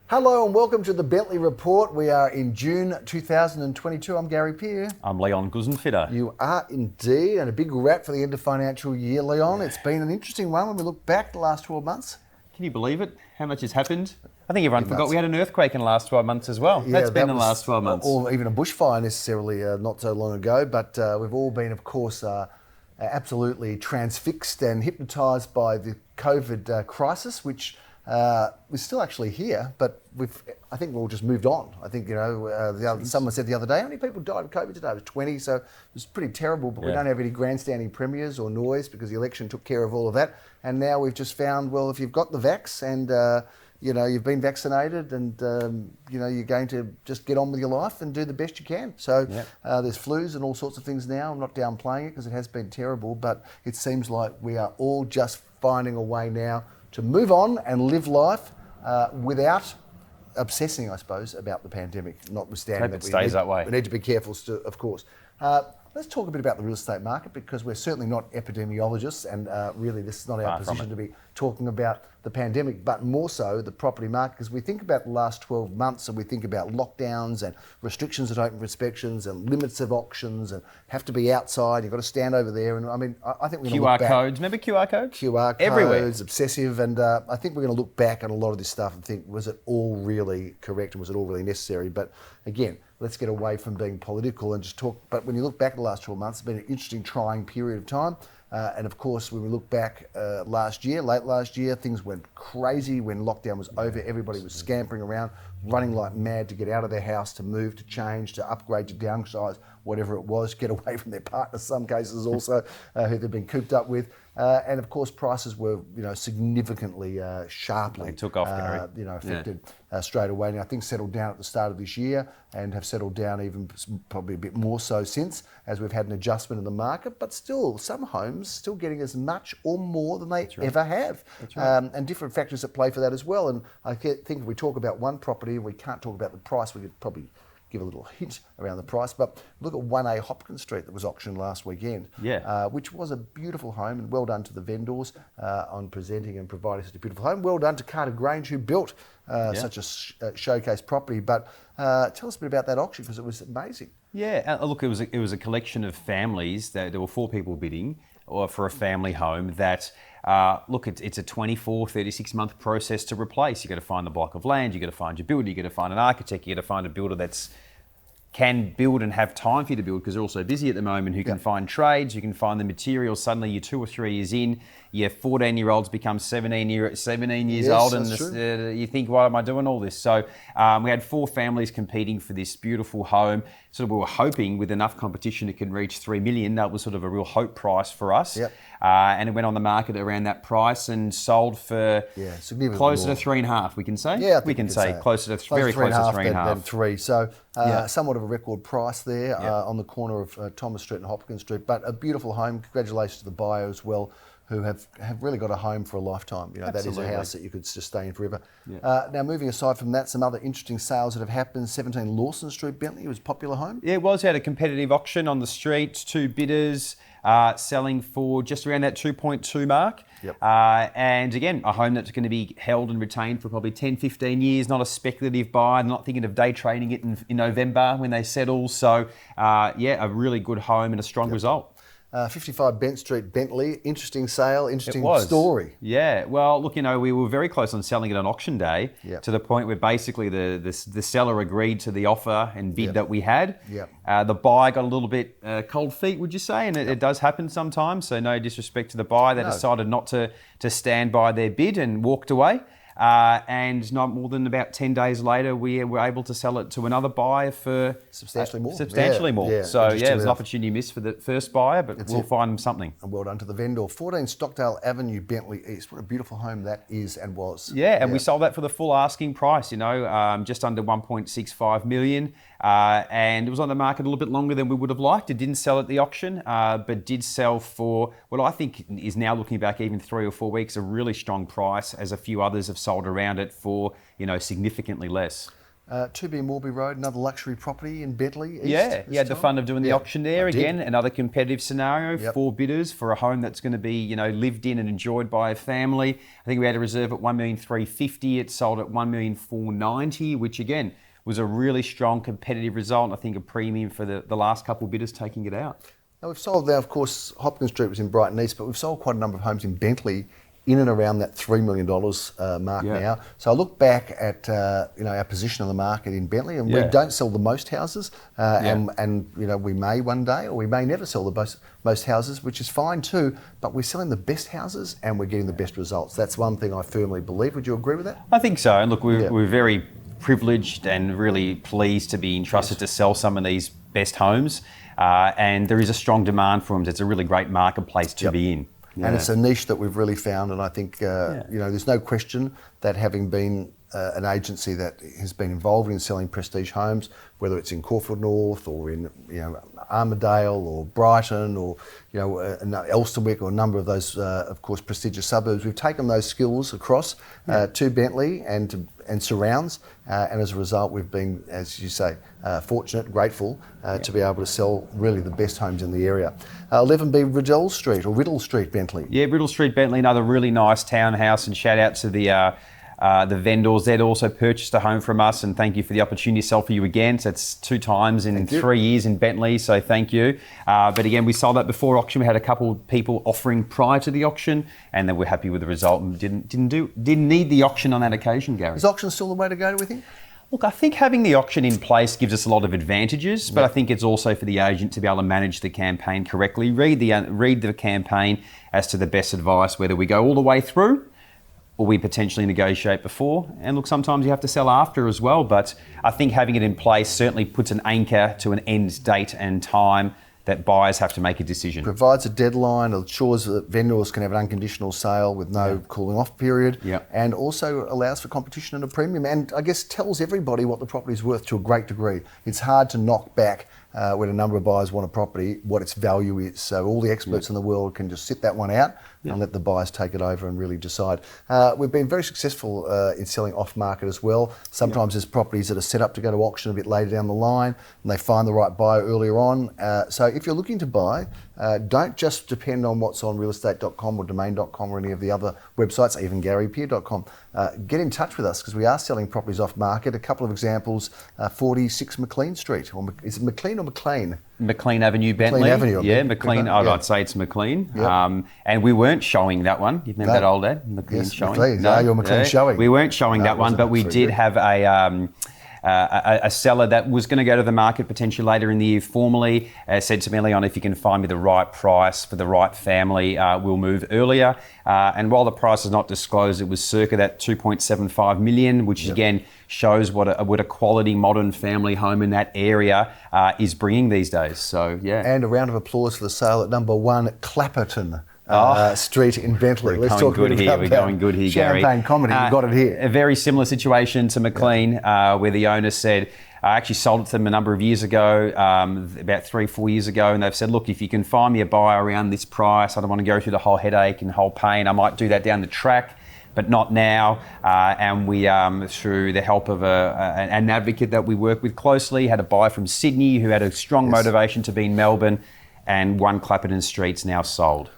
Hello and welcome to the Bentleigh Report. We are in June 2022. I'm Gary Peer. I'm Leon Guzenfitter. You are indeed, and a big wrap for the end of financial year, Leon. It's been an interesting one when we look back the last 12 months. Can you believe it? How much has happened? I think everyone forgot we had an earthquake in the last 12 months as well. Yeah, That's been in the last 12 months. Or even a bushfire necessarily not so long ago, but we've all been, of course, absolutely transfixed and hypnotised by the COVID crisis, which we're still actually here, but I think we've all just moved on. I think, someone said the other day, how many people died of COVID today? It was 20, so it was pretty terrible, but we don't have any grandstanding premiers or noise because the election took care of all of that. And now we've just found, well, if you've got the vax and, you've been vaccinated and, you're going to just get on with your life and do the best you can. So there's flus and all sorts of things now. I'm not downplaying it because it has been terrible, but it seems like we are all just finding a way now to move on and live life without obsessing, I suppose, about the pandemic, notwithstanding that stays that way. We need to be careful, of course. Let's talk a bit about the real estate market because we're certainly not epidemiologists and really this is not our position to be talking about the pandemic, but more so the property market because we think about the last 12 months and we think about lockdowns and restrictions at open inspections and limits of auctions and have to be outside, you've got to stand over there. And I mean, I think we're going to look back. QR codes, remember QR codes? QR codes, everywhere. Obsessive, and I think we're going to look back on a lot of this stuff and think, was it all really correct and was it all really necessary? But again, let's get away from being political and just talk. But when you look back at the last 12 months, it's been an interesting, trying period of time. And of course, when we look back late last year, things went crazy when lockdown was over. Everybody was scampering around, running like mad to get out of their house, to move, to change, to upgrade, to downsize, whatever it was, get away from their partners, some cases also, who they've been cooped up with. And of course, prices were, significantly, sharply They took off, Gary. Affected straight away. Now things settled down at the start of this year and have settled down even probably a bit more so since, as we've had an adjustment in the market. But still, some homes still getting as much or more than they ever have, and different factors at play for that as well. And I think if we talk about one property and we can't talk about the price, we could probably give a little hint around the price, but look at 1A Hopkins Street that was auctioned last weekend, which was a beautiful home, and well done to the vendors on presenting and providing such a beautiful home. Well done to Carter Grange who built such a showcase property. But tell us a bit about that auction because it was amazing. Yeah, look, it was a collection of families. There were 4 people bidding for a family home that, it's a 24, 36-month process to replace. You've got to find the block of land, you've got to find your builder, you've got to find an architect, you've got to find a builder that's can build and have time for you to build because they're also busy at the moment, who can find trades, you can find the materials. Suddenly you're 2 or 3 years in, your 14-year-olds become 17 years old and you think, why am I doing all this? So we had 4 families competing for this beautiful home. So we were hoping with enough competition it could reach 3 million. That was sort of a real hope price for us. And it went on the market around that price and sold for closer to 3.5, we can say? Yeah, we can say closer to very close to 3.5. Than 3. So somewhat of a record price there on the corner of Thomas Street and Hopkins Street, but a beautiful home. Congratulations to the buyer as well, who have really got a home for a lifetime. That is a house that you could just stay in forever. Now, moving aside from that, some other interesting sales that have happened. 17 Lawson Street, Bentleigh, it was a popular home. Yeah, it was. We had a competitive auction on the street, 2 bidders selling for just around that 2.2 mark. And again, a home that's going to be held and retained for probably 10, 15 years, not a speculative buy, not thinking of day trading it in November when they settle. So, a really good home and a strong result. 55 Bent Street, Bentleigh. Interesting sale, interesting story. Yeah, well, look, we were very close on selling it on auction day to the point where basically the seller agreed to the offer and bid that we had. The buyer got a little bit cold feet, would you say? And it does happen sometimes, so no disrespect to the buyer. They decided not to stand by their bid and walked away. And not more than about 10 days later, we were able to sell it to another buyer for substantially more. So it was an opportunity missed for the first buyer, but we'll find them something. And well done to the vendor. 14 Stockdale Avenue, Bentleigh East. What a beautiful home that is and was. And we sold that for the full asking price, just under 1.65 million. And it was on the market a little bit longer than we would have liked. It didn't sell at the auction, but did sell for what I think is now, looking back even 3 or 4 weeks, a really strong price, as a few others have sold around it for, significantly less. 2B Mawby Road, another luxury property in Bentleigh East. Yeah, you had the fun of doing the auction there. Again, another competitive scenario, 4 bidders for a home that's going to be, lived in and enjoyed by a family. I think we had a reserve at $1,350,000. It sold at $1,490,000, which again was a really strong competitive result. And I think a premium for the last couple of bidders taking it out. Now we've sold now, of course, Hopkins Street was in Brighton East, but we've sold quite a number of homes in Bentleigh in and around that $3 million mark now. So I look back at our position on the market in Bentleigh, and we don't sell the most houses, and we may one day, or we may never sell the most houses, which is fine too. But we're selling the best houses, and we're getting the best results. That's one thing I firmly believe. Would you agree with that? I think so. And look, we're very privileged and really pleased to be entrusted to sell some of these best homes, and there is a strong demand for them. It's a really great marketplace to be in. And it's a niche that we've really found, and I think there's no question that having been an agency that has been involved in selling prestige homes, whether it's in Caulfield North or in Armadale or Brighton or Elstonwick or a number of those, of course, prestigious suburbs, we've taken those skills across to Bentleigh and surrounds, and as a result, we've been, as you say, fortunate, grateful to be able to sell really the best homes in the area. 11B Riddle Street, Bentleigh. Yeah, Riddle Street, Bentleigh, another really nice townhouse, and shout out to the vendors. They'd also purchased a home from us, and thank you for the opportunity to sell for you again. So that's 2 times in 3 years in Bentleigh, so thank you. But again, we sold that before auction. We had a couple of people offering prior to the auction, and then we're happy with the result and didn't need the auction on that occasion, Gary. Is auction still the way to go, do we think? Look, I think having the auction in place gives us a lot of advantages, but I think it's also for the agent to be able to manage the campaign correctly, read the campaign as to the best advice, whether we go all the way through or we potentially negotiate before. And look, sometimes you have to sell after as well, but I think having it in place certainly puts an anchor to an end date and time that buyers have to make a decision. Provides a deadline, ensures that vendors can have an unconditional sale with no cooling off period, and also allows for competition and a premium, and I guess tells everybody what the property is worth to a great degree. It's hard to knock back when a number of buyers want a property, what its value is. So all the experts in the world can just sit that one out and let the buyers take it over and really decide. We've been very successful in selling off market as well. Sometimes there's properties that are set up to go to auction a bit later down the line, and they find the right buyer earlier on. So if you're looking to buy, don't just depend on what's on realestate.com or domain.com or any of the other websites, even garypeer.com. Get in touch with us, because we are selling properties off market. A couple of examples, 46 Mclean Street. Is it Mclean or Mclean? Mclean Avenue, Bentleigh. Mclean Avenue. Mclean. I'd say it's Mclean. And we weren't showing that one. You remember that old ad? Mclean showing? Mclean. No, you're Mclean showing. We weren't showing that one, but we did have a seller that was going to go to the market potentially later in the year formally said to me, Leon, if you can find me the right price for the right family, we'll move earlier. And while the price is not disclosed, it was circa that $2.75 million, which again shows what a quality modern family home in that area is bringing these days. So and a round of applause for the sale at number 1 Clapperton Street in Bentleigh. We're going good here, Gary. Champagne comedy, you got it here. A very similar situation to Mclean, where the owner said, I actually sold it to them a number of years ago, about 3-4 years ago, and they've said, look, if you can find me a buyer around this price, I don't want to go through the whole headache and whole pain. I might do that down the track, but not now. And we, through the help of an advocate that we work with closely, had a buyer from Sydney who had a strong motivation to be in Melbourne, and 1 Clapperton Street's now sold.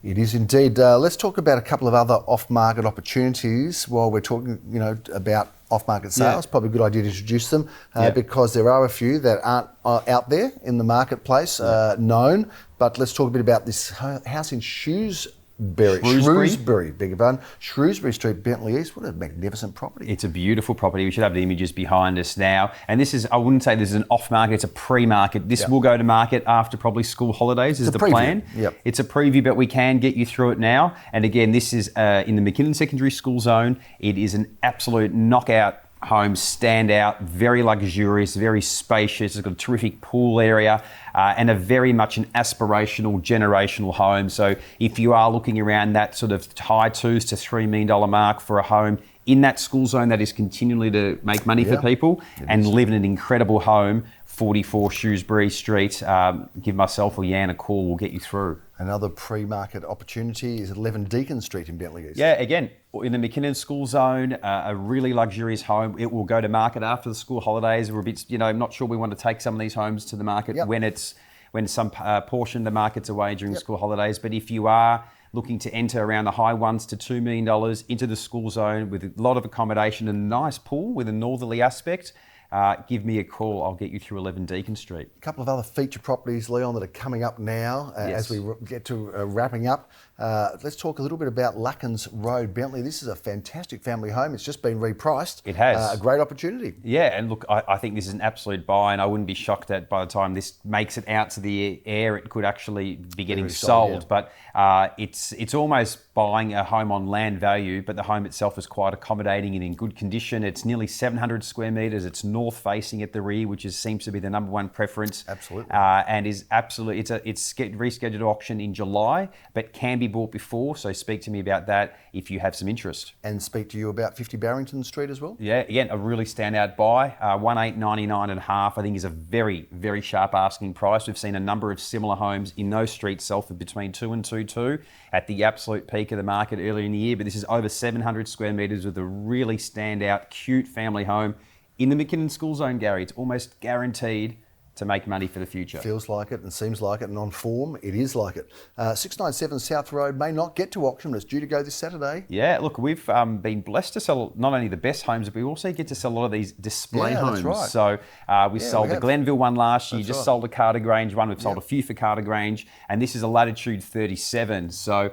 It is indeed. Let's talk about a couple of other off-market opportunities while we're talking, about off-market sales. Probably a good idea to introduce them because there are a few that aren't out there in the marketplace known. But let's talk a bit about this house in Shrewsbury, beg your pardon. Shrewsbury Street, Bentleigh East. What a magnificent property. It's a beautiful property. We should have the images behind us now. And this is, I wouldn't say this is an off-market, it's a pre-market. This will go to market after probably school holidays is the plan. It's a preview, but we can get you through it now. And again, this is in the Mclean Secondary School Zone. It is an absolute knockout home, stand out, very luxurious, very spacious. It's got a terrific pool area and a very much an aspirational, generational home. So if you are looking around that sort of high $2 to $3 million mark for a home in that school zone that is continually to make money for people, and live in an incredible home, 44 Shrewsbury Street. Give myself or Jan a call, we'll get you through. Another pre-market opportunity is at 11 Deakin Street in Bentleigh. Yeah, again, in the Mclean school zone, a really luxurious home. It will go to market after the school holidays. We're a bit, not sure we want to take some of these homes to the market when some portion of the market's away during school holidays. But if you are looking to enter around the high $1 to $2 million into the school zone with a lot of accommodation and a nice pool with a northerly aspect, give me a call. I'll get you through 11 Deakin Street. A couple of other feature properties, Leon, that are coming up now as we get to wrapping up. Let's talk a little bit about Luckins Road, Bentleigh. This is a fantastic family home. It's just been repriced. It has. A great opportunity. Yeah, and look, I think this is an absolute buy, and I wouldn't be shocked that by the time this makes it out to the air, it could actually be getting sold. But it's almost buying a home on land value, but the home itself is quite accommodating and in good condition. It's nearly 700 square metres. It's north facing at the rear, which seems to be the number one preference. Absolutely. And is absolutely, it's rescheduled auction in July, but can be bought before. So speak to me about that if you have some interest. And speak to you about 50 Barrington Street as well. Yeah, again, a really standout buy. 1899 and a half, I think, is a very, very sharp asking price. We've seen a number of similar homes in those streets sell for between 2 and 2.2 at the absolute peak of the market earlier in the year. But this is over 700 square metres with a really standout, cute family home in the Mclean school zone, Gary. It's almost guaranteed to make money for the future. Feels like it and seems like it, and on form, it is like it. 697 South Road may not get to auction, but it's due to go this Saturday. Yeah, look, we've been blessed to sell not only the best homes, but we also get to sell a lot of these display homes. That's right. So we sold the Glenville one last year, just sold a Carter Grange one, we've sold a few for Carter Grange, and this is a Latitude 37. So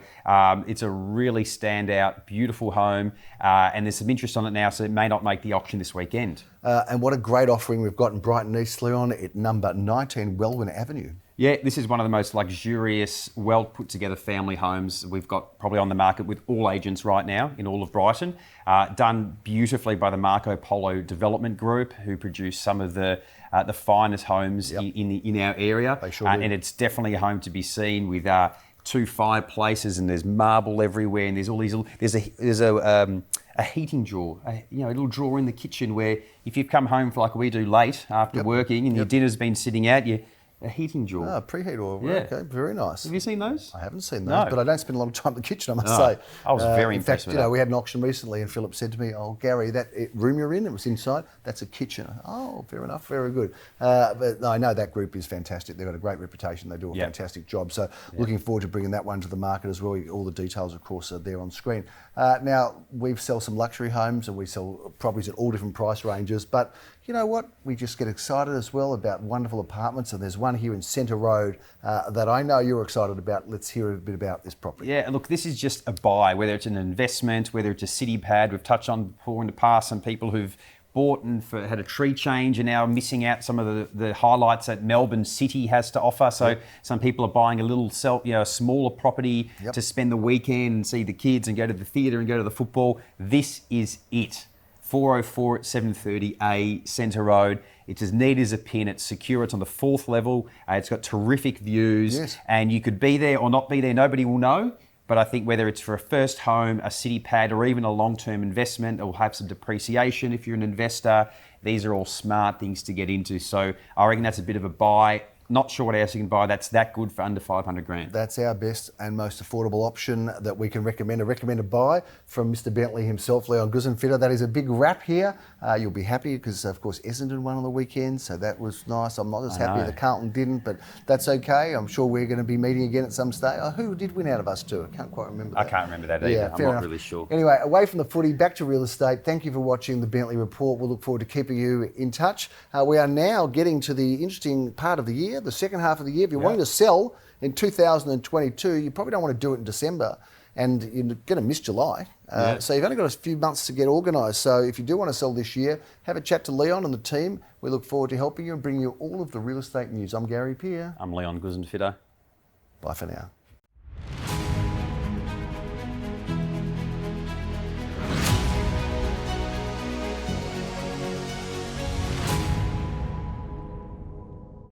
it's a really standout, beautiful home, and there's some interest on it now, so it may not make the auction this weekend. And what a great offering we've got in Brighton East, Leon, at number 19 Welwyn Avenue. Yeah, this is one of the most luxurious, well put together family homes we've got probably on the market with all agents right now in all of Brighton. Done beautifully by the Marco Polo Development Group, who produce some of the finest homes in our area. They sure do. And it's definitely a home to be seen with 2 fireplaces, and there's marble everywhere, and there's all these. There's a heating drawer, a little drawer in the kitchen where if you've come home for like we do late after working and your dinner's been sitting out, a heating drawer. Preheat oil. Yeah. Okay, very nice. Have you seen those? I haven't seen those, but I don't spend a lot of time in the kitchen, I must say. I was very impressed with that. We had an auction recently and Philip said to me, "Oh, Gary, that room you're in, it was inside, that's a kitchen." Oh, fair enough, very good. But I know that group is fantastic. They've got a great reputation. They do a fantastic job. So looking forward to bringing that one to the market as well. All the details, of course, are there on screen. Now, we sell some luxury homes and we sell properties at all different price ranges, but you know what? We just get excited as well about wonderful apartments, and there's one here in Centre Road that I know you're excited about. Let's hear a bit about this property. Yeah, look, this is just a buy, whether it's an investment, whether it's a city pad. We've touched on before in the past some people who've bought and had a tree change and now missing out some of the highlights that Melbourne City has to offer. So some people are buying a little a smaller property to spend the weekend and see the kids and go to the theatre and go to the football. This is it. 404 at 730A Centre Road. It's as neat as a pin. It's secure. It's on the 4th level. It's got terrific views, and you could be there or not be there. Nobody will know. But I think whether it's for a first home, a city pad, or even a long-term investment, or have some depreciation if you're an investor, these are all smart things to get into. So I reckon that's a bit of a buy. Not sure what else you can buy that's that good for under 500 grand. That's our best and most affordable option that we can recommend. A recommended buy from Mr. Bentleigh himself, Leon Guzenfitter. That is a big wrap here. You'll be happy because, of course, Essendon won on the weekend, so that was nice. I'm not as happy that Carlton didn't, but that's okay. I'm sure we're going to be meeting again at some stage. Who did win out of us two? I can't quite remember that. I can't remember that either. I'm not really sure. Anyway, away from the footy, back to real estate. Thank you for watching the Bentleigh Report. We'll look forward to keeping you in touch. We are now getting to the interesting part of the year, the second half of the year. If you're wanting to sell in 2022, you probably don't want to do it in December, and you're going to miss July. So you've only got a few months to get organised. So if you do want to sell this year, have a chat to Leon and the team. We look forward to helping you and bringing you all of the real estate news. I'm Gary Peer. I'm Leon Guzenfitter. Bye for now.